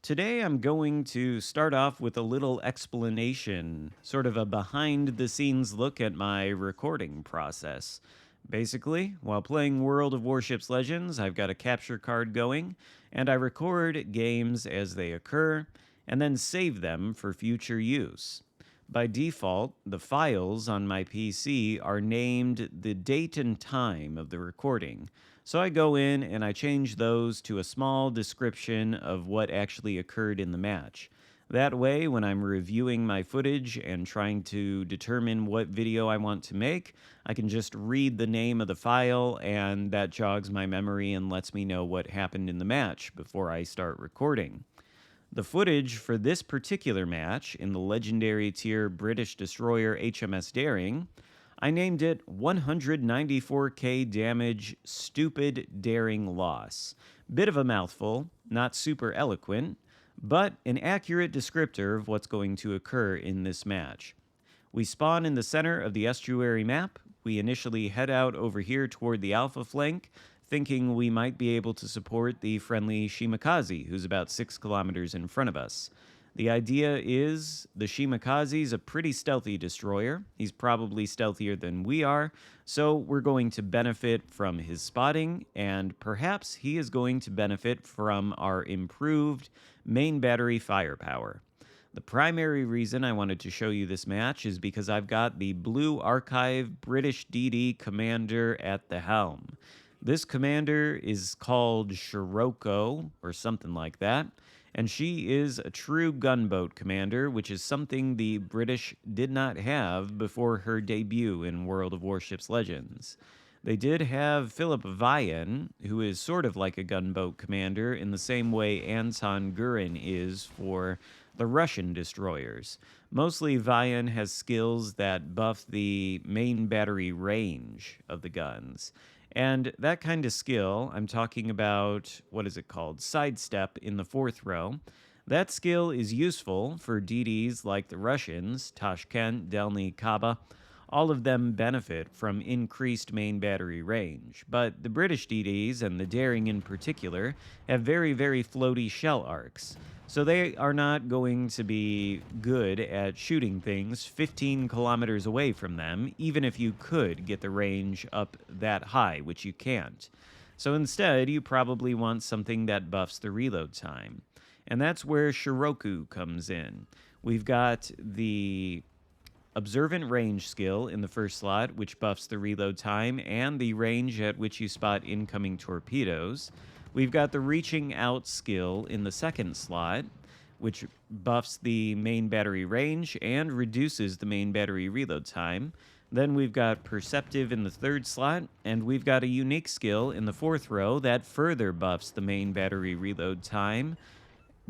Today, I'm going to start off with a little explanation, sort of a behind the scenes look at my recording process. Basically, while playing World of Warships Legends, I've got a capture card going, and I record games as they occur, and then save them for future use. By default, the files on my PC are named the date and time of the recording. So I go in and I change those to a small description of what actually occurred in the match. That way, when I'm reviewing my footage and trying to determine what video I want to make, I can just read the name of the file, and that jogs my memory and lets me know what happened in the match before I start recording. The footage for this particular match in the legendary tier British destroyer HMS Daring, I named it 194k damage stupid daring loss. Bit of a mouthful, not super eloquent, but an accurate descriptor of what's going to occur in this match. We spawn in the center of the estuary map. We initially head out over here toward the alpha flank, thinking we might be able to support the friendly Shimakaze, who's about 6 kilometers in front of us. The idea is the Shimakaze's a pretty stealthy destroyer. He's probably stealthier than we are, so we're going to benefit from his spotting, and perhaps he is going to benefit from our improved main battery firepower. The primary reason I wanted to show you this match is because I've got the Blue Archive British DD commander at the helm. This commander is called Xarkun, or something like that, and she is a true gunboat commander, which is something the British did not have before her debut in World of Warships Legends. They did have Philip Vian, who is sort of like a gunboat commander in the same way Anton Gurin is for the Russian destroyers. Mostly Vian has skills that buff the main battery range of the guns. And that kind of skill, I'm talking about, what is it called? Sidestep in the fourth row. That skill is useful for DDs like the Russians, Tashkent, Delny, Kaba. All of them benefit from increased main battery range, but the British DDs, and the Daring in particular, have very, very floaty shell arcs. So they are not going to be good at shooting things 15 kilometers away from them, even if you could get the range up that high, which you can't. So instead, you probably want something that buffs the reload time. And that's where Xarkun comes in. We've got the Observant Range skill in the first slot, which buffs the reload time and the range at which you spot incoming torpedoes. We've got the Reaching Out skill in the second slot, which buffs the main battery range and reduces the main battery reload time. Then we've got Perceptive in the third slot, and we've got a unique skill in the fourth row that further buffs the main battery reload time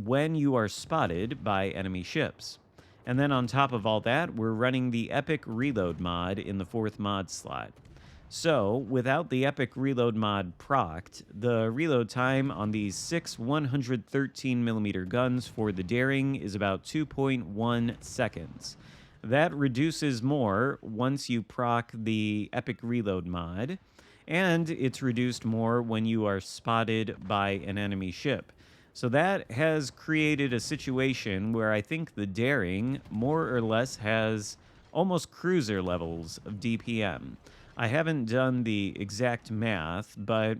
when you are spotted by enemy ships. And then on top of all that, we're running the Epic Reload mod in the fourth mod slot. So, without the Epic Reload mod procced, the reload time on these 6 113mm guns for the Daring is about 2.1 seconds. That reduces more once you proc the Epic Reload mod, and it's reduced more when you are spotted by an enemy ship. So that has created a situation where I think the Daring more or less has almost cruiser levels of DPM. I haven't done the exact math, but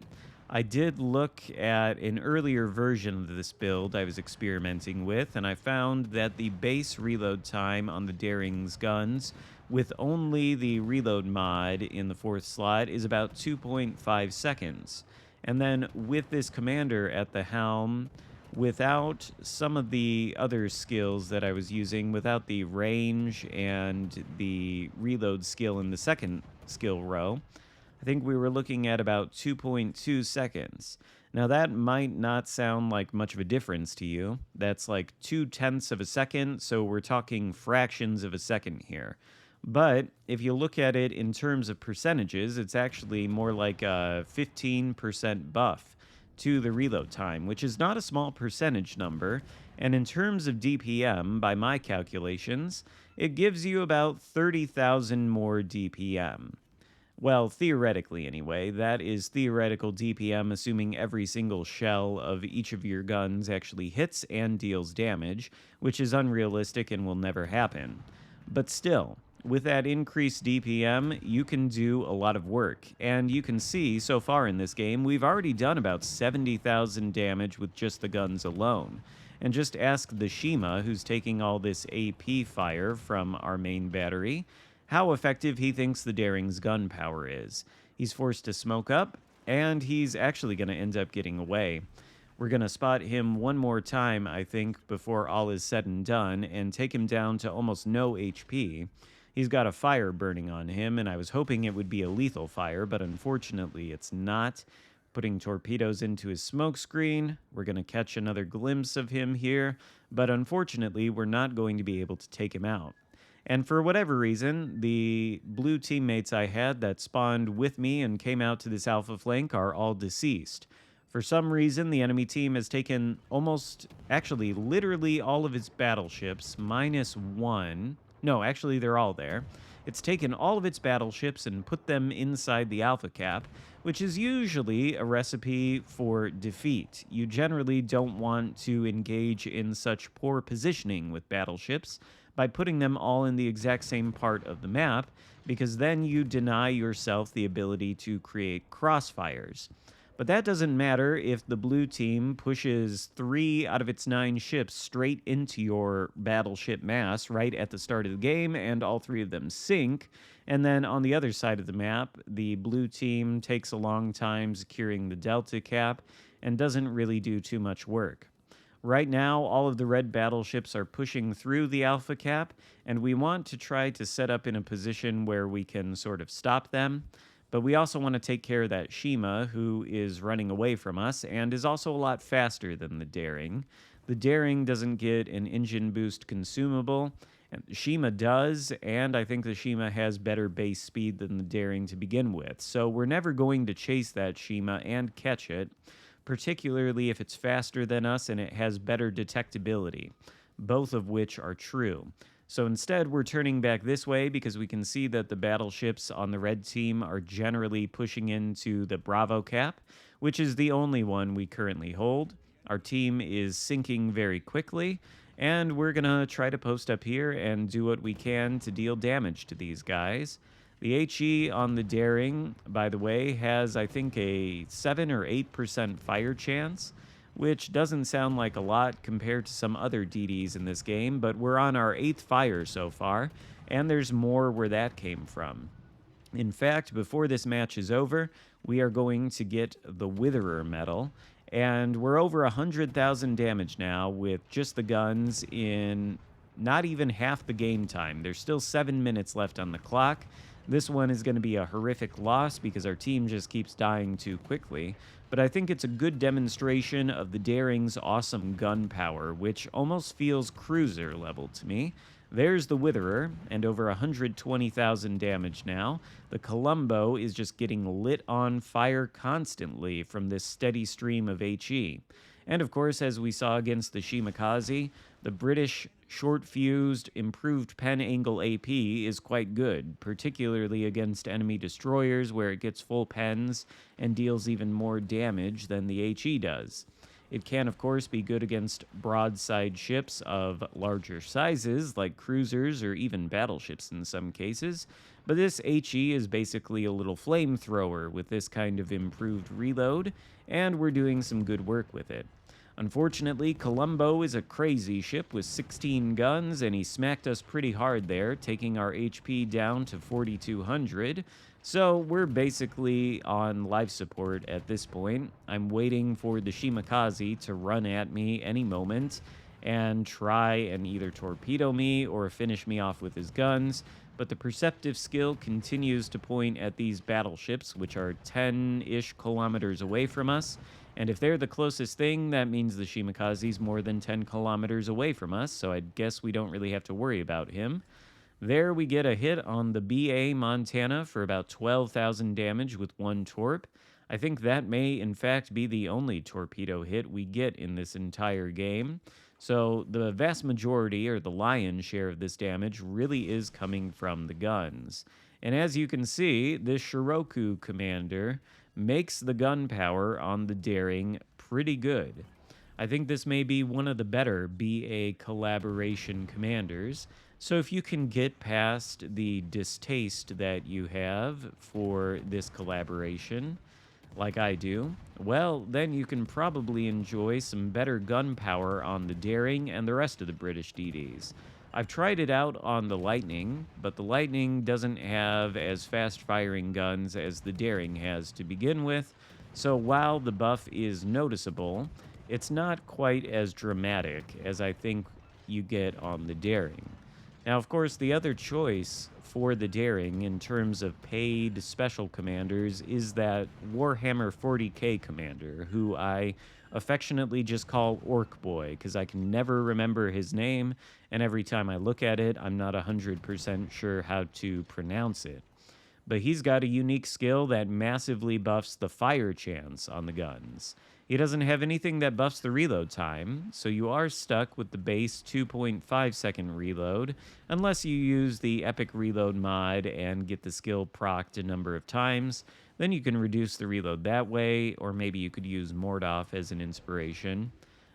I did look at an earlier version of this build I was experimenting with, and I found that the base reload time on the Daring's guns with only the reload mod in the fourth slot is about 2.5 seconds. And then with this commander at the helm, without some of the other skills that I was using, without the range and the reload skill in the second skill row, I think we were looking at about 2.2 seconds. Now that might not sound like much of a difference to you. That's like 0.2 of a second, so we're talking fractions of a second here. But if you look at it in terms of percentages, it's actually more like a 15% buff to the reload time, which is not a small percentage number. And in terms of DPM, by my calculations, it gives you about 30,000 more DPM. Well, theoretically, anyway. That is theoretical DPM, assuming every single shell of each of your guns actually hits and deals damage, which is unrealistic and will never happen. But still, with that increased DPM, you can do a lot of work. And you can see, so far in this game, we've already done about 70,000 damage with just the guns alone. And just ask the Shima, who's taking all this AP fire from our main battery, how effective he thinks the Daring's gun power is. He's forced to smoke up, and he's actually going to end up getting away. We're going to spot him one more time, I think, before all is said and done, and take him down to almost no HP. He's got a fire burning on him, and I was hoping it would be a lethal fire, but unfortunately it's not. Putting torpedoes into his smoke screen. We're going to catch another glimpse of him here, but unfortunately we're not going to be able to take him out. And for whatever reason, the blue teammates I had that spawned with me and came out to this alpha flank are all deceased. For some reason, the enemy team has taken almost, actually, literally all of its battleships, minus one. No, actually, they're all there. It's taken all of its battleships and put them inside the alpha cap, which is usually a recipe for defeat. You generally don't want to engage in such poor positioning with battleships by putting them all in the exact same part of the map, because then you deny yourself the ability to create crossfires. But that doesn't matter if the blue team pushes 3 out of its 9 ships straight into your battleship mass right at the start of the game, and all 3 of them sink. And then on the other side of the map, the blue team takes a long time securing the Delta cap and doesn't really do too much work. Right now, all of the red battleships are pushing through the alpha cap, and we want to try to set up in a position where we can sort of stop them. But we also want to take care of that Shima, who is running away from us, and is also a lot faster than the Daring. The Daring doesn't get an engine boost consumable, and the Shima does, and I think the Shima has better base speed than the Daring to begin with. So we're never going to chase that Shima and catch it, particularly if it's faster than us and it has better detectability, both of which are true. So instead, we're turning back this way because we can see that the battleships on the red team are generally pushing into the Bravo cap, which is the only one we currently hold. Our team is sinking very quickly, and we're going to try to post up here and do what we can to deal damage to these guys. The HE on the Daring, by the way, has, I think, a 7 or 8% fire chance, which doesn't sound like a lot compared to some other DDs in this game, but we're on our 8th fire so far, and there's more where that came from. In fact, before this match is over, we are going to get the Witherer medal, and we're over 100,000 damage now with just the guns in not even half the game time. There's still 7 minutes left on the clock. This one is going to be a horrific loss because our team just keeps dying too quickly, but I think it's a good demonstration of the Daring's awesome gun power, which almost feels cruiser level to me. There's the Witherer, and over 120,000 damage now. The Colombo is just getting lit on fire constantly from this steady stream of HE. And of course, as we saw against the Shimakaze, the British short-fused, improved pen angle AP is quite good, particularly against enemy destroyers where it gets full pens and deals even more damage than the HE does. It can, of course, be good against broadside ships of larger sizes, like cruisers or even battleships in some cases, but this HE is basically a little flamethrower with this kind of improved reload, and we're doing some good work with it. Unfortunately, Colombo is a crazy ship with 16 guns, and he smacked us pretty hard there, taking our HP down to 4,200. So we're basically on life support at this point. I'm waiting for the Shimakaze to run at me any moment and try and either torpedo me or finish me off with his guns. But the perceptive skill continues to point at these battleships, which are 10-ish kilometers away from us. And if they're the closest thing, that means the Shimakaze's more than 10 kilometers away from us, so I guess we don't really have to worry about him. There we get a hit on the BA Montana for about 12,000 damage with 1 torp. I think that may, in fact, be the only torpedo hit we get in this entire game. So the vast majority, or the lion's share of this damage, really is coming from the guns. And as you can see, this Xarkun commander makes the gunpowder on the Daring pretty good. I think this may be one of the better BA collaboration commanders. So if you can get past the distaste that you have for this collaboration, like I do, well, then you can probably enjoy some better gunpowder on the Daring and the rest of the British DDs. I've tried it out on the Lightning, but the Lightning doesn't have as fast-firing guns as the Daring has to begin with, so while the buff is noticeable, it's not quite as dramatic as I think you get on the Daring. Now, of course, the other choice for the Daring in terms of paid special commanders is that Warhammer 40k commander, who I affectionately just call Orc Boy, because I can never remember his name, and every time I look at it, I'm not 100% sure how to pronounce it. But he's got a unique skill that massively buffs the fire chance on the guns. He doesn't have anything that buffs the reload time, so you are stuck with the base 2.5 second reload, unless you use the Epic Reload mod and get the skill procced a number of times. Then you can reduce the reload that way, or maybe you could use Mordoff as an inspiration.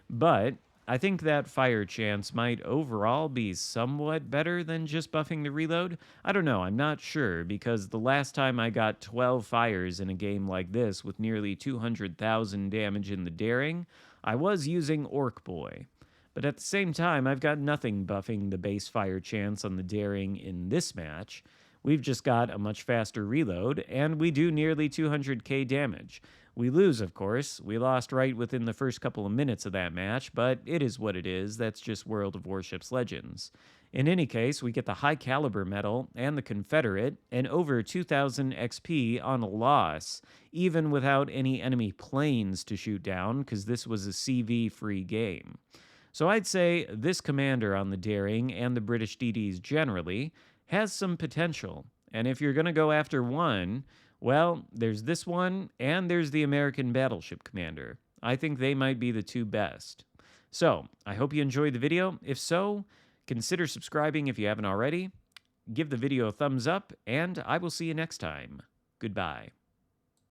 But I think that fire chance might overall be somewhat better than just buffing the reload. I don't know, I'm not sure, because the last time I got 12 fires in a game like this with nearly 200,000 damage in the Daring, I was using Orc Boy. But at the same time, I've got nothing buffing the base fire chance on the Daring in this match. We've just got a much faster reload, and we do nearly 200k damage. We lose, of course. We lost right within the first couple of minutes of that match, but it is what it is. That's just World of Warships Legends. In any case, we get the High Caliber Medal and the Confederate, and over 2,000 XP on a loss, even without any enemy planes to shoot down, because this was a CV-free game. So I'd say this commander on the Daring, and the British DDs generally, has some potential. And if you're going to go after one, well, there's this one, and there's the American Battleship Commander. I think they might be the two best. So, I hope you enjoyed the video. If so, consider subscribing if you haven't already. Give the video a thumbs up, and I will see you next time. Goodbye.